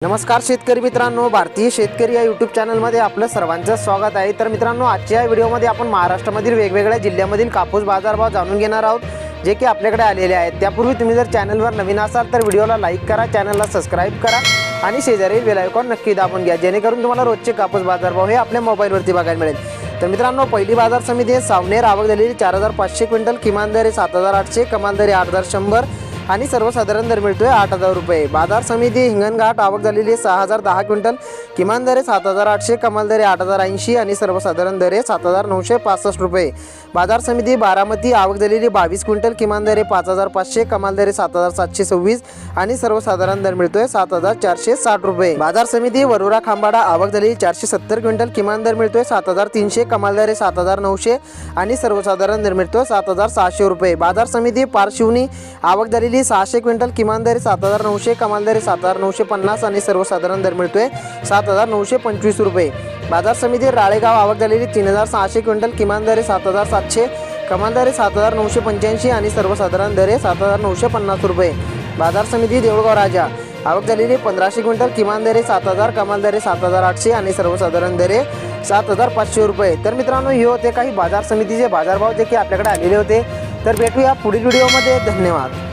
नमस्कार शेतकरी मित्रांनो, भारतीय शेतकरी या यूट्यूब चॅनलमध्ये आपलं सर्वांचं स्वागत आहे। तर मित्रांनो, आजच्या व्हिडिओमध्ये आपण महाराष्ट्रामधील वेगवेगळ्या जिल्ह्यांमधील कापूस बाजारभाव जाणून घेणार आहोत, जे की आपल्याकडे आलेले आहेत। त्यापूर्वी तुम्ही जर चॅनलवर नवीन असाल तर व्हिडिओला लाईक करा, चॅनलला सबस्क्राइब करा आणि शेजारील बेल आयकॉन नक्की दाबून घ्या, जेणेकरून तुम्हाला रोजचे कापूस बाजारभाव हे आपल्या मोबाईलवरती बघायला मिळेल। तर मित्रांनो, पहिली बाजार समिती आहे सावनेर, आवक झालेली 4500 क्विंटल, किमान दर 7800, कमाल दर 8100 आणि सर्वसाधारण दर मिळतोय 8000 रुपये। बाजार समिती हिंगणघाट, आवक झालेली 6010 क्विंटल, किमान दर 7800, कमाल दर 8080 आणि सर्वसाधारण दर 7965 रुपये। बाजार समिती बारामती, आवक झालेली 22 क्विंटल, किमान दर 5500, कमाल दर 7726 आणि सर्वसाधारण दर मिळतोय 7460 रुपये। बाजार समिती वरुरा खांबाडा, आवक झालेली 470 क्विंटल, किमान दर मिळतोय 7300, कमाल दर 7900 आणि सर्वसाधारण दर मिळतोय 7600 रुपये। बाजार समिती पारशिवनी, आवक झालेली 600 क्विंटल, किमान दर 7900, कमाल दर 7950 आणि सर्वसाधारण दर मिळतोय 7925 रुपये। बाजार समिती राळेगाव, आवक झालेली 3600 क्विंटल, किमान दर 7700, कमाल दर 7985 आणि सर्वसाधारण दर 7950 रुपये। बाजार समिती देऊळगाव राजा, आवक झालेली 1500 क्विंटल, किमान दर 7000, कमाल दर 7800 आणि सर्वसाधारण दर 7500 रुपये। तर मित्रांनो, हे होते काही बाजार समितीचे बाजारभाव जे की आपल्याकडे आलेले होते। तर भेटूया पुढील व्हिडिओमध्ये। धन्यवाद।